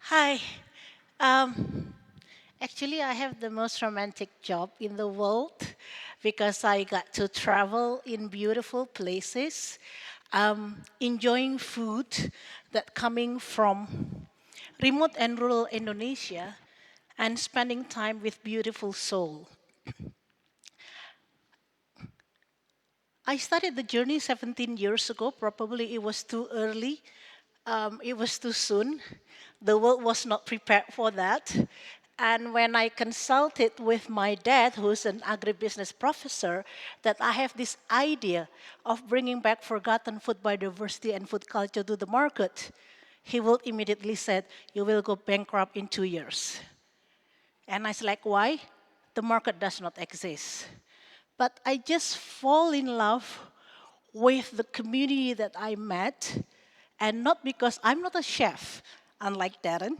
Hi. Um, Actually, I have the most romantic job in the world because I got to travel in beautiful places, enjoying food that coming from remote and rural Indonesia, and spending time with beautiful soul. I started the journey 17 years ago. Probably it was too early. It was too soon. The world was not prepared for that. And when I consulted with my dad, who's an agribusiness professor, that I have this idea of bringing back forgotten food biodiversity and food culture to the market, he will immediately said, "You will go bankrupt in 2 years." And I was like, "Why? The market does not exist." But I just fall in love with the community that I met, and not because I'm not a chef, unlike Darren.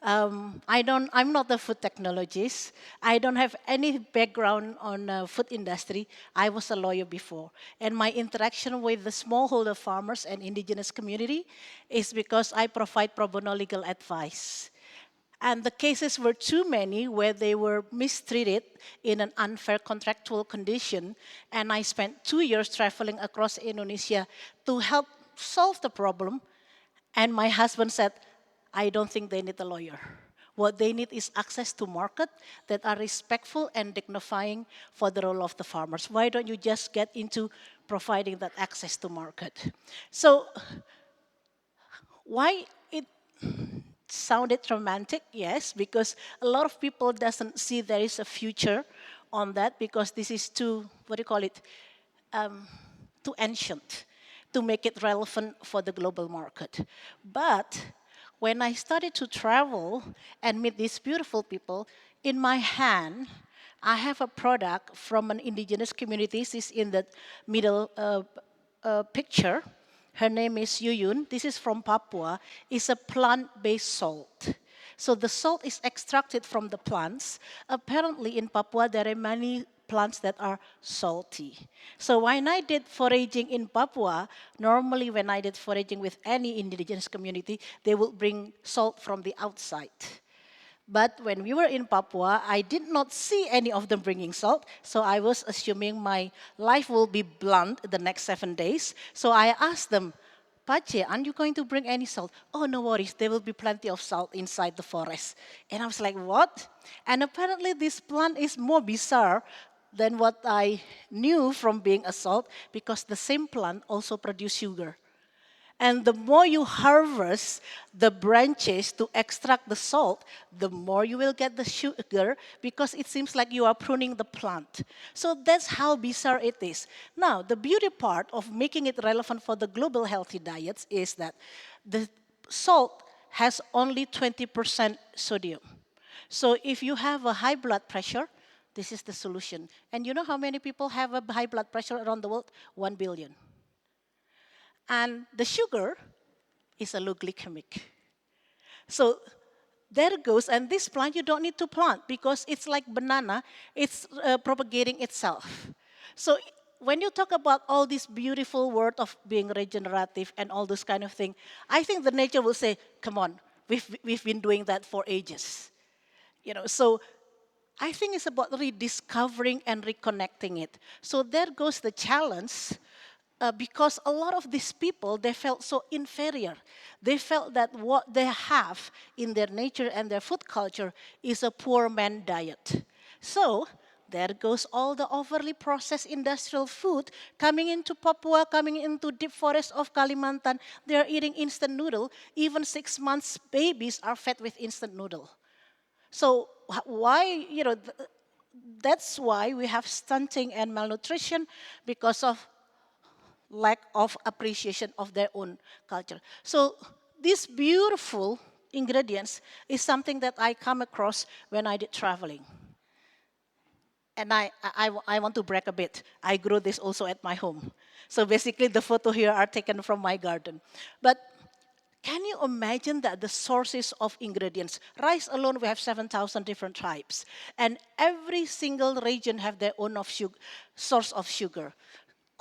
I'm not a food technologist. I don't have any background on food industry. I was a lawyer before, and my interaction with the smallholder farmers and indigenous community is because I provide pro bono legal advice. And the cases were too many where they were mistreated in an unfair contractual condition. And I spent 2 years traveling across Indonesia to help solve the problem. And my husband said, "I don't think they need a lawyer. What they need is access to market that are respectful and dignifying for the role of the farmers. Why don't you just get into providing that access to market?" So why it sounded romantic? Yes, because a lot of people doesn't see there is a future on that because this is too, what do you call it, too ancient to make it relevant for the global market. But when I started to travel and meet these beautiful people, in my hand, I have a product from an indigenous community. This is in the middle picture. Her name is Yuyun. This is from Papua. It's a plant-based salt. So the salt is extracted from the plants. Apparently in Papua there are many plants that are salty. So when I did foraging in Papua, normally when I did foraging with any indigenous community, they would bring salt from the outside. But when we were in Papua, I did not see any of them bringing salt. So I was assuming my life will be blunt the next 7 days. So I asked them, "Pache, aren't you going to bring any salt?" "Oh, no worries. There will be plenty of salt inside the forest." And I was like, "What?" And apparently this plant is more bizarre than what I knew from being a salt because the same plant also produces sugar. And the more you harvest the branches to extract the salt, the more you will get the sugar because it seems like you are pruning the plant. So that's how bizarre it is. Now, the beauty part of making it relevant for the global healthy diets is that the salt has only 20% sodium. So if you have a high blood pressure, this is the solution. And you know how many people have a high blood pressure around the world? 1 billion. And the sugar is a low glycemic. So there it goes, and this plant you don't need to plant because it's like banana, it's propagating itself. So when you talk about all this beautiful word of being regenerative and all this kind of thing, I think the nature will say, "Come on, we've been doing that for ages." So I think it's about rediscovering and reconnecting it. So there goes the challenge because a lot of these people, they felt so inferior. They felt that what they have in their nature and their food culture is a poor man diet. So there goes all the overly processed industrial food coming into Papua, coming into deep forests of Kalimantan. They're eating instant noodle. Even 6 months babies are fed with instant noodle. So why, that's why we have stunting and malnutrition because of lack of appreciation of their own culture. So these beautiful ingredients is something that I come across when I did traveling. And I want to brag a bit. I grow this also at my home. So basically the photo here are taken from my garden. But can you imagine that the sources of ingredients? Rice alone, we have 7,000 different tribes. And every single region have their own source of sugar.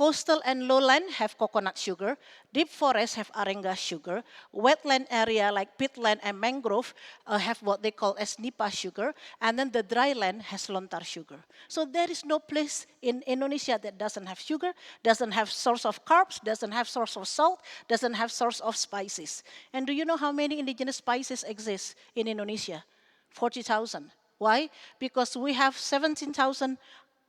Coastal and lowland have coconut sugar. Deep forests have arenga sugar. Wetland area like peatland and mangrove have what they call as nipa sugar. And then the dry land has lontar sugar. So there is no place in Indonesia that doesn't have sugar, doesn't have source of carbs, doesn't have source of salt, doesn't have source of spices. And do you know how many indigenous spices exist in Indonesia? 40,000. Why? Because we have 17,000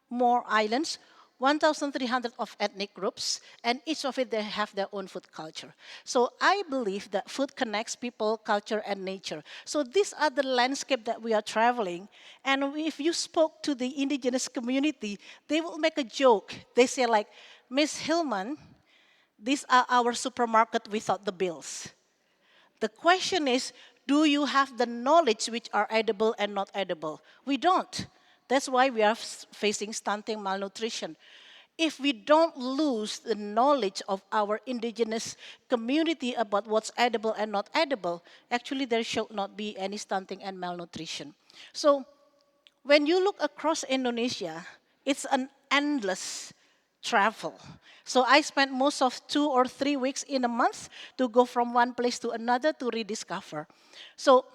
more islands, 1,300 of ethnic groups, and each of it they have their own food culture. So I believe that food connects people, culture, and nature. So these are the landscape that we are traveling. And if you spoke to the indigenous community, they will make a joke. They say like, Miss Hilman, these are our supermarket without the bills. The question is, do you have the knowledge which are edible and not edible? We don't. That's why we are facing stunting, malnutrition. If we don't lose the knowledge of our indigenous community about what's edible and not edible, actually there should not be any stunting and malnutrition. So when you look across Indonesia, it's an endless travel. So I spent most of 2 or 3 weeks in a month to go from one place to another to rediscover. So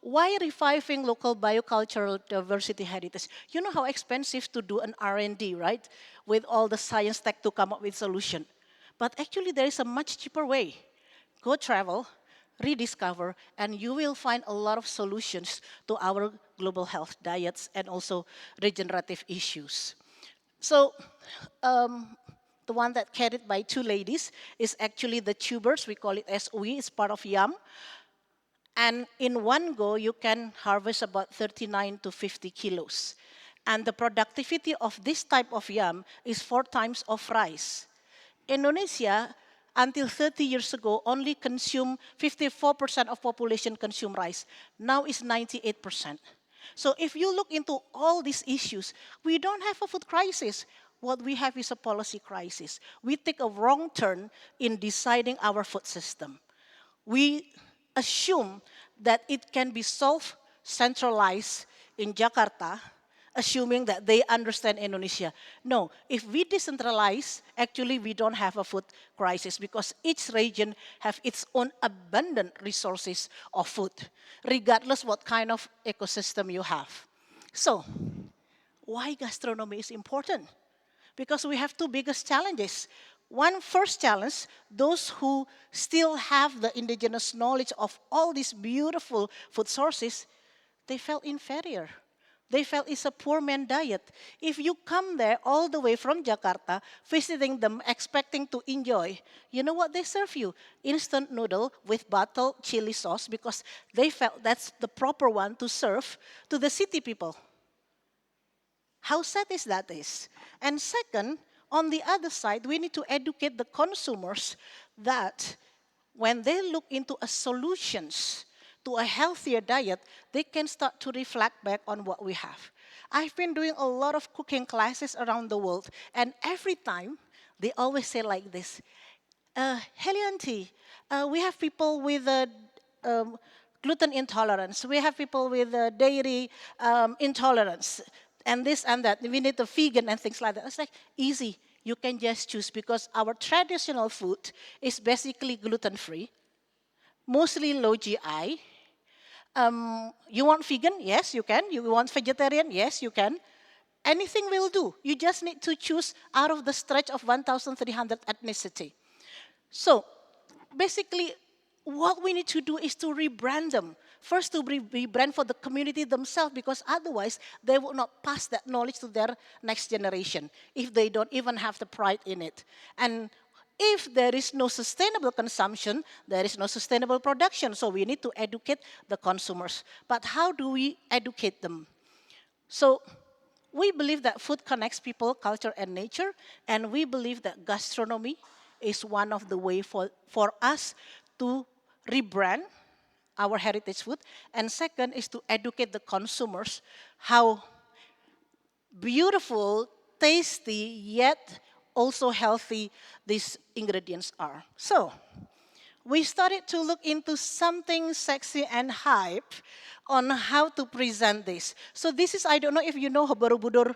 why reviving local biocultural diversity heritage? You know how expensive to do an R&D, right? With all the science tech to come up with solution. But actually there is a much cheaper way. Go travel, rediscover, and you will find a lot of solutions to our global health diets and also regenerative issues. So the one that carried by two ladies is actually the tubers. We call it as UI. It's part of yam. And in one go, you can harvest about 39 to 50 kilos. And the productivity of this type of yam is 4 times of rice. Indonesia, until 30 years ago, only consumed 54% of population consume rice. Now it's 98%. So if you look into all these issues, we don't have a food crisis. What we have is a policy crisis. We take a wrong turn in deciding our food system. We assume that it can be solved centralized in Jakarta, assuming that they understand Indonesia. No, if we decentralize, actually we don't have a food crisis because each region have its own abundant resources of food, regardless what kind of ecosystem you have. So, why gastronomy is important? Because we have two biggest challenges. One first challenge, those who still have the indigenous knowledge of all these beautiful food sources, they felt inferior. They felt it's a poor man diet. If you come there all the way from Jakarta, visiting them, expecting to enjoy, you know what they serve you? Instant noodle with bottled chili sauce because they felt that's the proper one to serve to the city people. How sad is that is? And second, on the other side, we need to educate the consumers that when they look into a solutions to a healthier diet, they can start to reflect back on what we have. I've been doing a lot of cooking classes around the world, and every time they always say like this, Helianti, we have people with um, gluten intolerance. We have people with dairy intolerance and this and that. We need the vegan and things like that. It's like easy. You can just choose because our traditional food is basically gluten-free, mostly low GI. You want vegan? Yes, you can. You want vegetarian? Yes, you can. Anything will do. You just need to choose out of the stretch of 1,300 ethnicity. So basically, what we need to do is to rebrand them. First, to rebrand for the community themselves, because otherwise they will not pass that knowledge to their next generation if they don't even have the pride in it. And if there is no sustainable consumption, there is no sustainable production. So we need to educate the consumers. But how do we educate them? So we believe that food connects people, culture, and nature, and we believe that gastronomy is one of the way for us to rebrand our heritage food. And second is to educate the consumers how beautiful, tasty, yet also healthy these ingredients are. So we started to look into something sexy and hype on how to present this. So this is, I don't know if you know Borobudur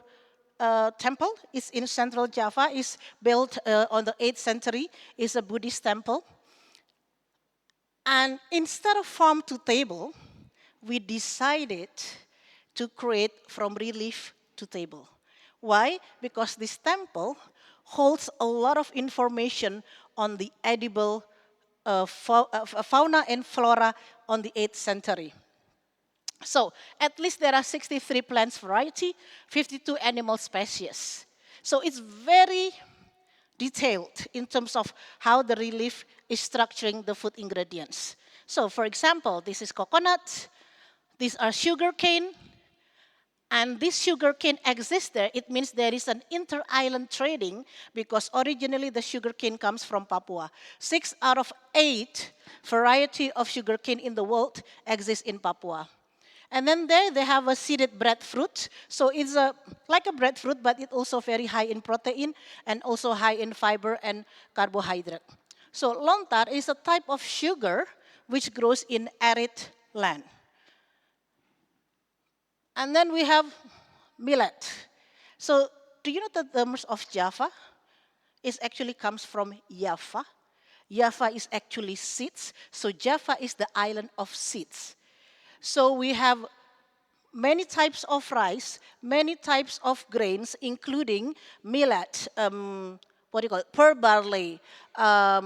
Temple is in central Java, is built on the 8th century, is a Buddhist temple. And instead of farm to table, we decided to create from relief to table. Why? Because this temple holds a lot of information on the edible fauna and flora on the 8th century. So at least there are 63 plants variety, 52 animal species. So it's very detailed in terms of how the relief is structuring the food ingredients. So for example, this is coconut, these are sugar cane, and this sugar cane exists there. It means there is an inter-island trading because originally the sugar cane comes from Papua. 6 out of 8 variety of sugar cane in the world exists in Papua. And then there they have a seeded breadfruit. So it's like a breadfruit, but it's also very high in protein and also high in fiber and carbohydrate. So lontar is a type of sugar which grows in arid land. And then we have millet. So do you know that the terms of Java is actually comes from Java? Java is actually seeds. So Java is the island of seeds. So we have many types of rice, many types of grains, including millet, pearl barley,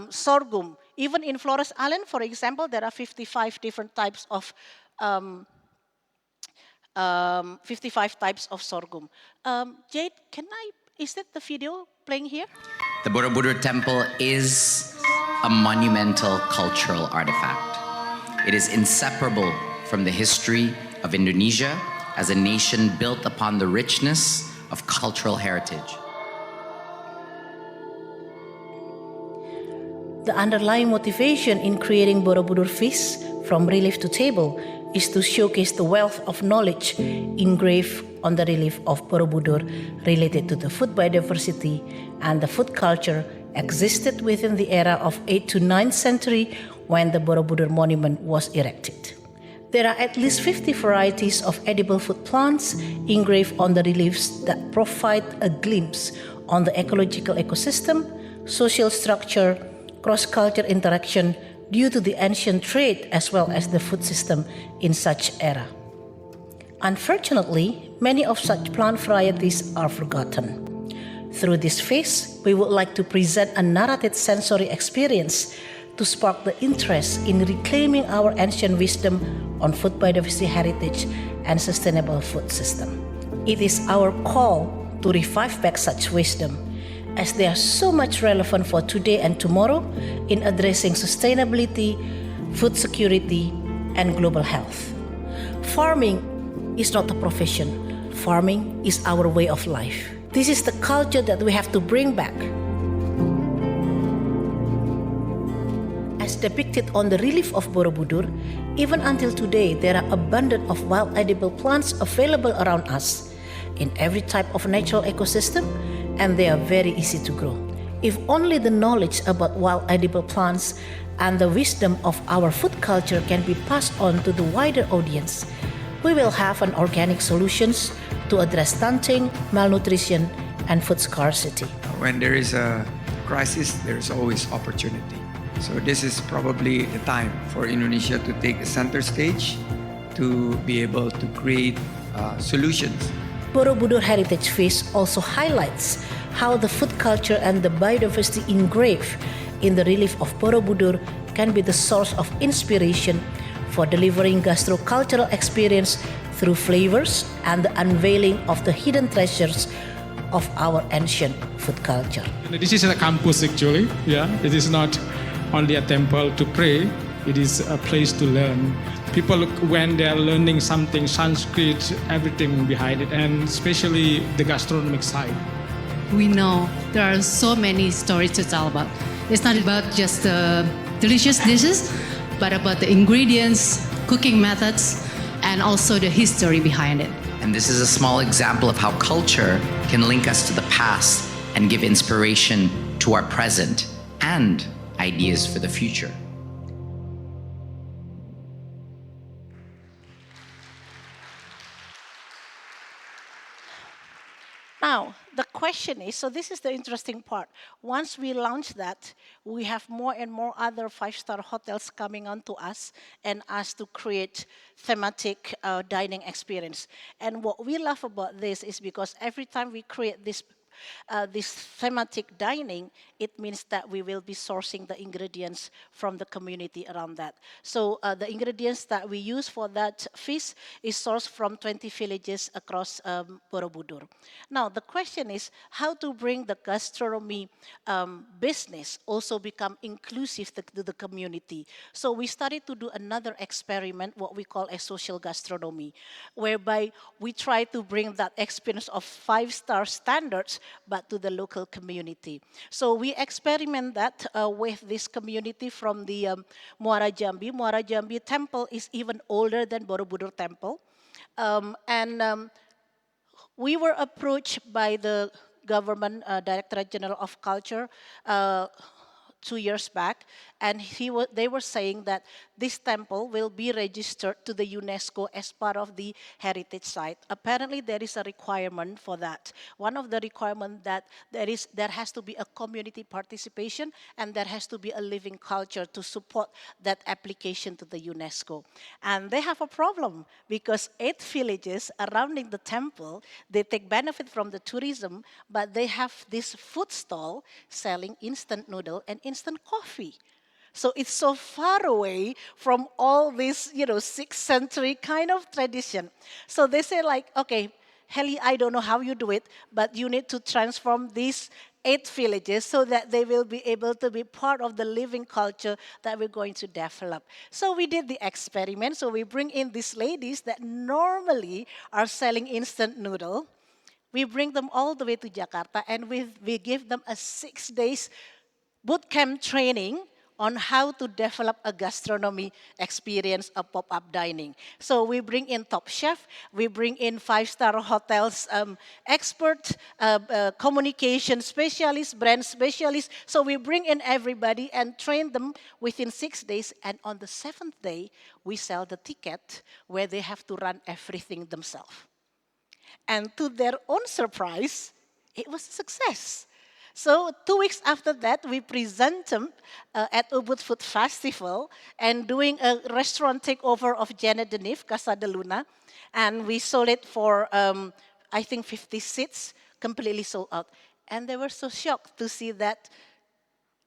sorghum. Even in Flores Island, for example, there are 55 different types of 55 types of sorghum. Jade, is that the video playing here? The Borobudur Temple is a monumental cultural artifact. It is inseparable from the history of Indonesia as a nation built upon the richness of cultural heritage. The underlying motivation in creating Borobudur feast from relief to table is to showcase the wealth of knowledge engraved on the relief of Borobudur related to the food biodiversity and the food culture existed within the era of 8th to 9th century when the Borobudur monument was erected. There are at least 50 varieties of edible food plants engraved on the reliefs that provide a glimpse on the ecological ecosystem, social structure, cross-culture interaction due to the ancient trade as well as the food system in such era. Unfortunately, many of such plant varieties are forgotten. Through this feast, we would like to present a narrated sensory experience to spark the interest in reclaiming our ancient wisdom on food biodiversity heritage and sustainable food system. It is our call to revive back such wisdom, as they are so much relevant for today and tomorrow in addressing sustainability, food security, and global health. Farming is not a profession. Farming is our way of life. This is the culture that we have to bring back. As depicted on the relief of Borobudur, even until today, there are abundant of wild edible plants available around us in every type of natural ecosystem, and they are very easy to grow. If only the knowledge about wild edible plants and the wisdom of our food culture can be passed on to the wider audience, we will have an organic solutions to address stunting, malnutrition, and food scarcity. When there is a crisis, there is always opportunity. So this is probably the time for Indonesia to take a center stage to be able to create solutions. Borobudur Heritage Feast also highlights how the food culture and the biodiversity engraved in the relief of Borobudur can be the source of inspiration for delivering gastrocultural experience through flavors and the unveiling of the hidden treasures of our ancient food culture. This is a campus actually, It is not only a temple to pray, it is a place to learn. People, when they are learning something, Sanskrit, everything behind it, and especially the gastronomic side. We know there are so many stories to tell about. It's not about just the delicious dishes, but about the ingredients, cooking methods, and also the history behind it. And this is a small example of how culture can link us to the past and give inspiration to our present and ideas for the future. Now, the question is, so this is the interesting part. Once we launch that, we have more and more other five-star hotels coming on to us and us to create thematic dining experience. And what we love about this is because every time we create this thematic dining, it means that we will be sourcing the ingredients from the community around that. So the ingredients that we use for that feast is sourced from 20 villages across Borobudur. Now, the question is how to bring the gastronomy business also become inclusive to the community. So we started to do another experiment, what we call a social gastronomy, whereby we try to bring that experience of five-star standards but to the local community. So we experiment that with this community from the Muara Jambi. Muara Jambi Temple is even older than Borobudur Temple. And we were approached by the government Directorate General of Culture 2 years back, and they were saying that this temple will be registered to the UNESCO as part of the heritage site. Apparently, there is a requirement for that. One of the requirements that there has to be a community participation and there has to be a living culture to support that application to the UNESCO. And they have a problem because 8 villages surrounding the temple, they take benefit from the tourism, but they have this food stall selling instant noodle and instant coffee. So it's so far away from all this, 6th century kind of tradition. So they say like, okay, Heli, I don't know how you do it, but you need to transform these 8 villages so that they will be able to be part of the living culture that we're going to develop. So we did the experiment. So we bring in these ladies that normally are selling instant noodle. We bring them all the way to Jakarta and we give them a 6 days bootcamp training on how to develop a gastronomy experience, a pop-up dining. So we bring in top chef, we bring in five-star hotels expert, communication specialists, brand specialists. So we bring in everybody and train them within 6 days. And on the 7th day, we sell the ticket where they have to run everything themselves. And to their own surprise, it was a success. So 2 weeks after that, we present them at Ubud Food Festival and doing a restaurant takeover of Janet Denif, Casa de Luna. And we sold it for, I think, 50 seats, completely sold out. And they were so shocked to see that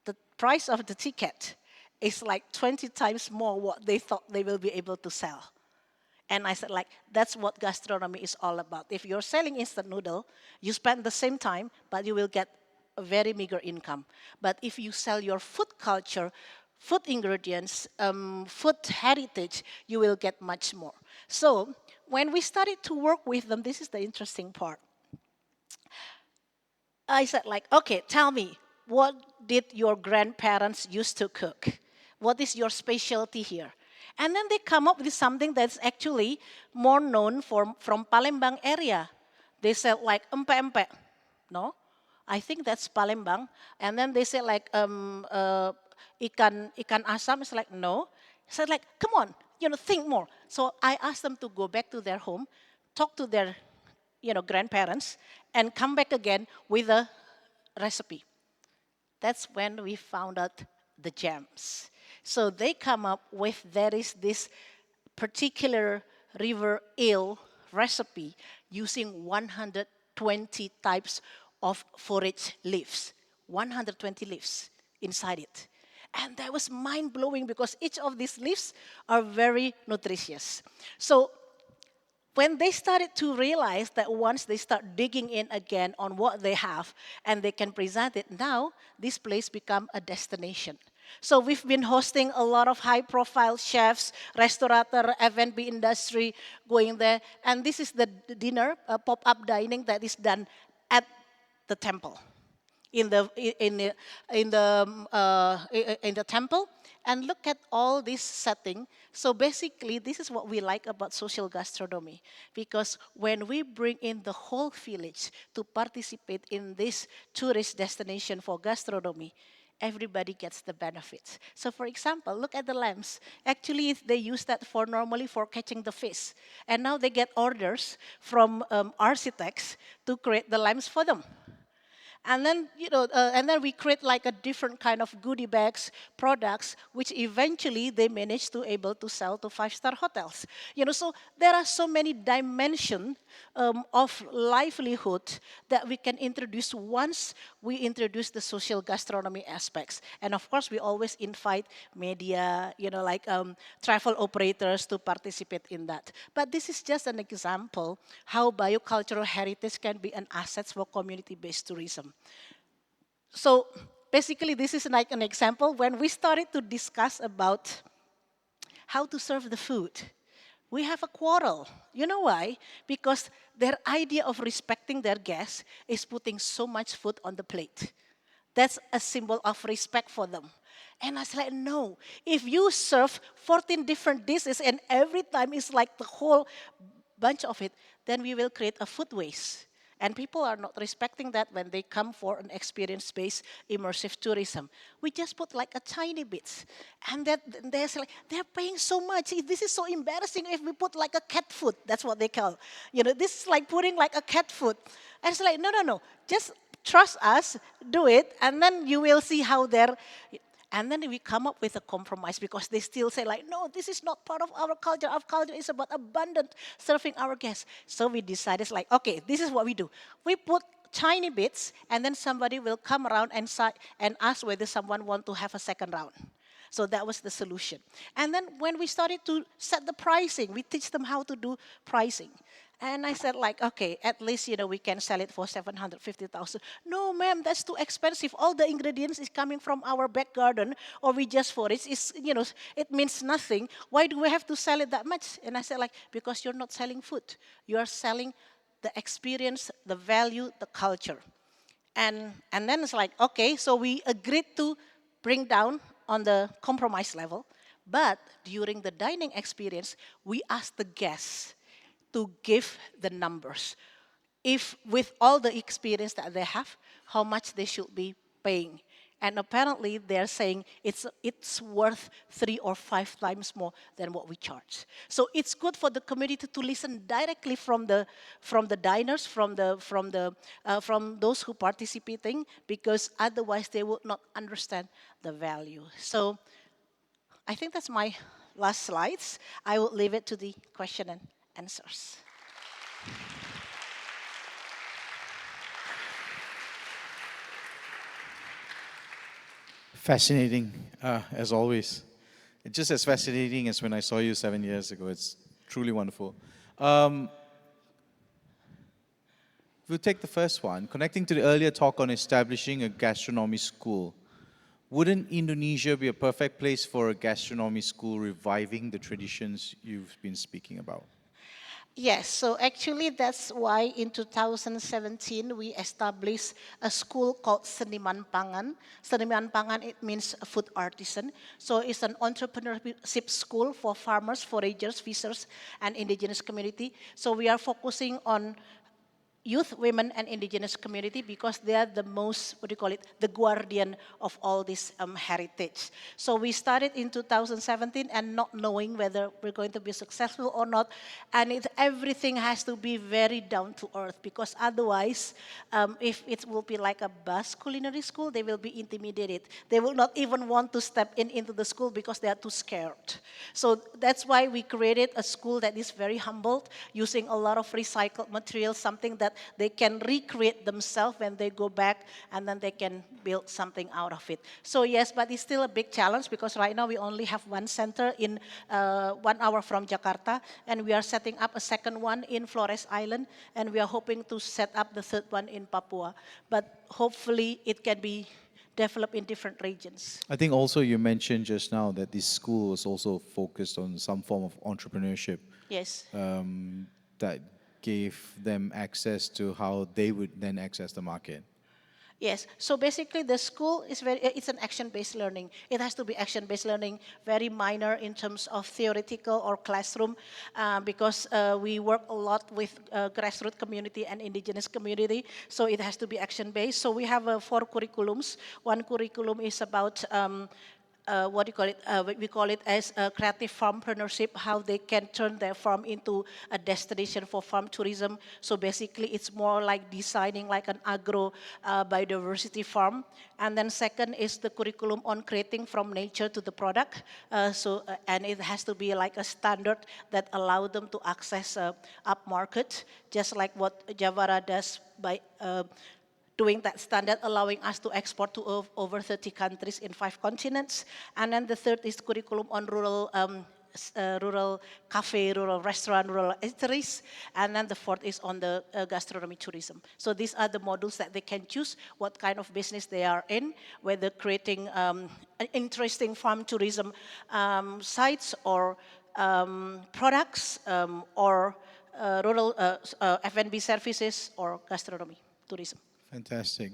the price of the ticket is like 20 times more what they thought they will be able to sell. And I said, like, that's what gastronomy is all about. If you're selling instant noodle, you spend the same time, but you will get a very meager income. But if you sell your food culture, food ingredients, food heritage, you will get much more. So when we started to work with them, this is the interesting part. I said, like, okay, tell me, what did your grandparents used to cook? What is your specialty here? And then they come up with something that's actually more known from Palembang area. They said like empe-empe. No, I think that's Palembang. And then they said like ikan asam. It's like no. I said like, come on, think more. So I asked them to go back to their home, talk to their grandparents, and come back again with a recipe. That's when we found out the gems. So they come up with there is this particular river eel recipe using 120 types of forage leaves, 120 leaves inside it. And that was mind-blowing because each of these leaves are very nutritious. So when they started to realize that once they start digging in again on what they have and they can present it, now this place become a destination. So we've been hosting a lot of high-profile chefs, restaurateur, F&B industry going there. And this is the dinner, pop-up dining that is done at the temple, in the temple. And look at all this setting. So basically, this is what we like about social gastronomy. Because when we bring in the whole village to participate in this tourist destination for gastronomy, everybody gets the benefits. So for example, look at the lambs. Actually, they use that for normally for catching the fish. And now they get orders from architects to create the lambs for them. And then, and then we create like a different kind of goodie bags, products, which eventually they manage to able to sell to five-star hotels. So there are so many dimensions of livelihood that we can introduce once we introduce the social gastronomy aspects. And of course, we always invite media, like travel operators to participate in that. But this is just an example how biocultural heritage can be an asset for community-based tourism. So basically, this is like an example when we started to discuss about how to serve the food. We have a quarrel. You know why? Because their idea of respecting their guests is putting so much food on the plate. That's a symbol of respect for them. And I was like, no, if you serve 14 different dishes and every time it's like the whole bunch of it, then we will create a food waste. And people are not respecting that when they come for an experience-based immersive tourism. We just put like a tiny bit. And that they're paying so much. This is so embarrassing if we put like a cat food. That's what they call. This is like putting like a cat food. And it's like, no. Just trust us, do it, and then you will see how they're. And then we come up with a compromise because they still say like, no, this is not part of our culture. Our culture is about abundant serving our guests. So we decided like, okay, this is what we do. We put tiny bits and then somebody will come around and ask whether someone want to have a second round. So that was the solution. And then when we started to set the pricing, we teach them how to do pricing. And I said like, okay, at least, we can sell it for 750,000. No, ma'am, that's too expensive. All the ingredients is coming from our back garden or we just forage. It means nothing. Why do we have to sell it that much? And I said like, because you're not selling food. You are selling the experience, the value, the culture. And then it's like, okay, so we agreed to bring down on the compromise level. But during the dining experience, we asked the guests to give the numbers. If with all the experience that they have, how much they should be paying. And apparently they're saying it's worth 3 or 5 times more than what we charge. So it's good for the community to listen directly from the diners, from those who participating, because otherwise they would not understand the value. So I think that's my last slides. I will leave it to the question and answers. Fascinating, as always. It's just as fascinating as when I saw you 7 years ago. It's truly wonderful. We'll take the first one. Connecting to the earlier talk on establishing a gastronomy school, wouldn't Indonesia be a perfect place for a gastronomy school reviving the traditions you've been speaking about? Yes, so actually that's why in 2017 we established a school called Seniman Pangan. Seniman Pangan, it means a food artisan. So it's an entrepreneurship school for farmers, foragers, fishers, and indigenous community. So we are focusing on youth, women, and indigenous community because they are the most, the guardian of all this heritage. So we started in 2017 and not knowing whether we're going to be successful or not. And everything has to be very down to earth because otherwise, if it will be like a bus culinary school, they will be intimidated. They will not even want to step into the school because they are too scared. So that's why we created a school that is very humbled, using a lot of recycled materials, something that they can recreate themselves when they go back, and then they can build something out of it. So yes, but it's still a big challenge because right now we only have one center in 1 hour from Jakarta, and we are setting up a second one in Flores Island, and we are hoping to set up the third one in Papua. But hopefully it can be developed in different regions. I think also you mentioned just now that this school was also focused on some form of entrepreneurship. Yes. That gave them access to how they would then access the market. Yes, so basically the school is it's an action-based learning. It has to be action-based learning, very minor in terms of theoretical or classroom, because we work a lot with grassroots community and indigenous community, so it has to be action-based. So we have 4 curriculums. One curriculum is about what do you call it? We call it as a creative farmpreneurship, how they can turn their farm into a destination for farm tourism. So basically, it's more like designing like an agro biodiversity farm. And then second is the curriculum on creating from nature to the product. And it has to be like a standard that allow them to access up market, just like what Javara does by doing that standard, allowing us to export to over 30 countries in 5 continents. And then the third is curriculum on rural cafe, rural restaurant, rural eateries. And then the fourth is on the gastronomy tourism. So these are the modules that they can choose what kind of business they are in, whether creating interesting farm tourism sites or products or rural F&B services or gastronomy tourism. Fantastic.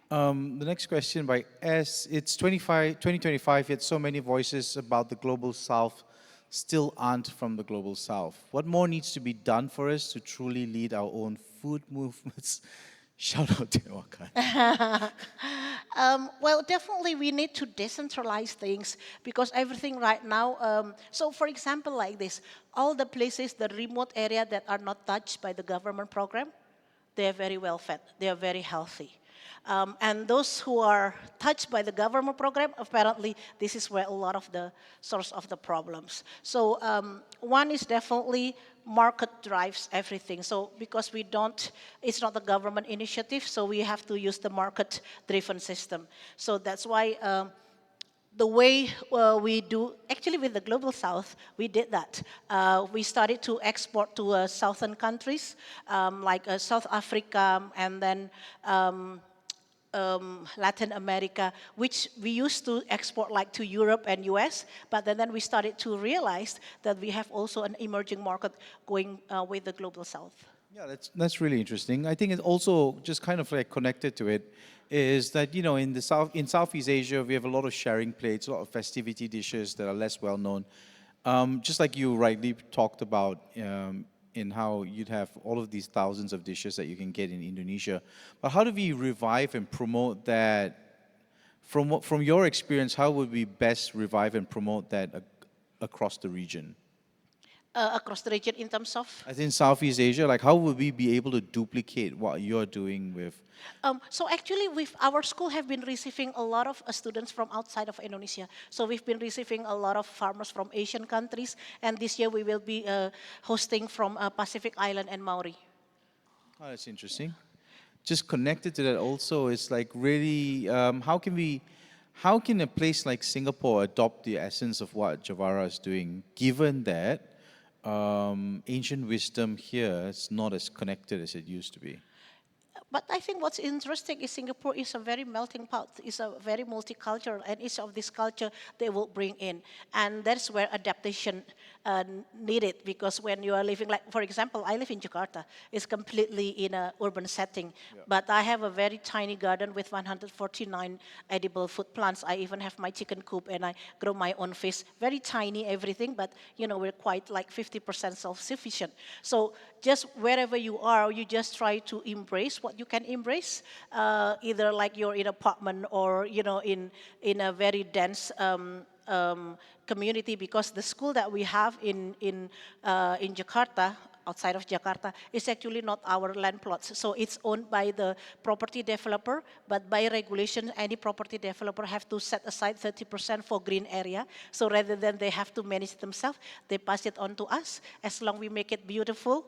The next question by S. It's 2025, yet so many voices about the global south still aren't from the global south. What more needs to be done for us to truly lead our own food movements? Shout out to Wakan. Well, definitely we need to decentralize things because everything right now, so for example like this, all the places, the remote area that are not touched by the government program, they are very well fed, they are very healthy. And those who are touched by the government program, apparently this is where a lot of the source of the problems. So one is definitely market drives everything. So because we don't, it's not a government initiative, so we have to use the market driven system. So that's why the way we do, actually with the Global South, we did that. We started to export to southern countries like South Africa and then Latin America, which we used to export like to Europe and US, but then we started to realize that we have also an emerging market going with the Global South. Yeah, that's really interesting. I think it's also just kind of like connected to it is that, you know, in Southeast Asia, we have a lot of sharing plates, a lot of festivity dishes that are less well known. Just like you rightly talked about in how you'd have all of these thousands of dishes that you can get in Indonesia. But how do we revive and promote that? From your experience, how would we best revive and promote that across the region? Across the region in terms of? As in Southeast Asia, like how would we be able to duplicate what you're doing with? So actually, our school have been receiving a lot of students from outside of Indonesia. So we've been receiving a lot of farmers from Asian countries, and this year we will be hosting from Pacific Island and Maori. Oh, that's interesting. Just connected to that also is like really, how can a place like Singapore adopt the essence of what Javara is doing, given that ancient wisdom here is not as connected as it used to be? But I think what's interesting is Singapore is a very melting pot. It's a very multicultural, and each of this culture they will bring in, and that's where adaptation needed. Because when you are living, like for example, I live in Jakarta. It's completely in an urban setting, but I have a very tiny garden with 149 edible food plants. I even have my chicken coop, and I grow my own fish. Very tiny, everything, but you know we're quite like 50% self-sufficient. So just wherever you are, you just try to embrace what you can embrace, either like you're in an apartment or you know in a very dense community. Because the school that we have in Jakarta, outside of Jakarta, is actually not our land plots. So it's owned by the property developer, but by regulation, any property developer have to set aside 30% for green area. So rather than they have to manage themselves, they pass it on to us. As long we make it beautiful,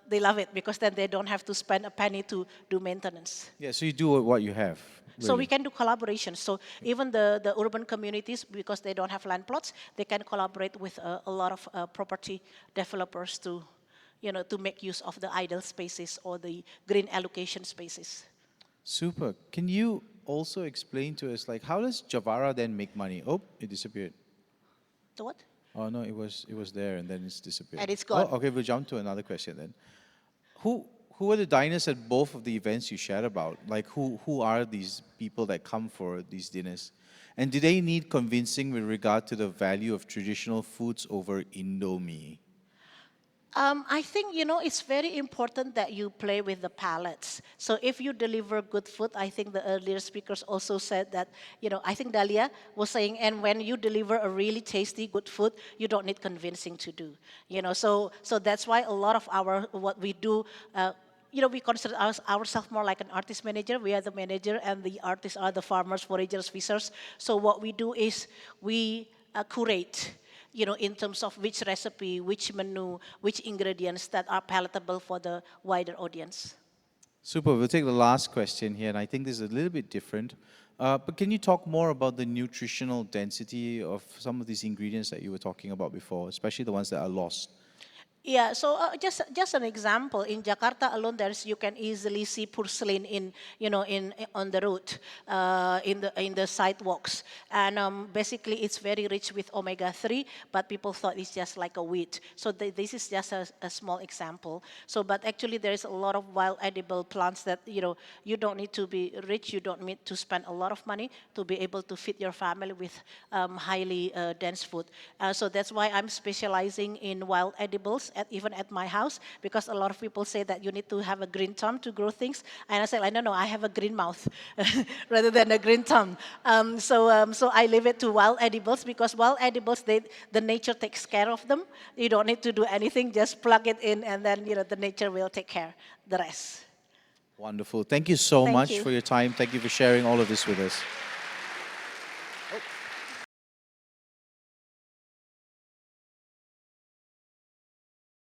they love it because then they don't have to spend a penny to do maintenance. Yeah, so you do what you have. So we really. can do collaboration. So even the urban communities, because they don't have land plots, they can collaborate with a lot of property developers to, you know, to make use of the idle spaces or the green allocation spaces. Super. Can you also explain to us, like, how does Javara then make money? Oh, it disappeared. The what? Oh no, it was there and then it's disappeared. And it's gone. Oh, okay, we'll jump to another question then. Who who are the diners at both of the events you shared about? Like who are these people that come for these dinners? And do they need convincing with regard to the value of traditional foods over Indomie? I think, it's very important that you play with the palates. So if you deliver good food, I think the earlier speakers also said that, I think Dahlia was saying, and when you deliver a really tasty, good food, you don't need convincing to do. So that's why a lot of what we do, we consider ourselves more like an artist manager. We are the manager, and the artists are the farmers, foragers, fishers. So what we do is we curate, in terms of which recipe, which menu, which ingredients that are palatable for the wider audience. Super. We'll take the last question here, and I think this is a little bit different. But can you talk more about the nutritional density of some of these ingredients that you were talking about before, especially the ones that are lost? Yeah, so just an example. In Jakarta alone, you can easily see porcelain on the road, in the sidewalks, and basically it's very rich with omega-3. But people thought it's just like a wheat. So this is just a small example. So, but actually there is a lot of wild edible plants that you don't need to be rich. You don't need to spend a lot of money to be able to feed your family with highly dense food. So that's why I'm specializing in wild edibles. Even at my house, because a lot of people say that you need to have a green thumb to grow things, and I say, no, I have a green mouth rather than a green thumb. So I leave it to wild edibles, because wild edibles, the nature takes care of them. You don't need to do anything; just plug it in, and then the nature will take care the rest. Wonderful. Thank you so Thank much you. for your time. Thank you for sharing all of this with us.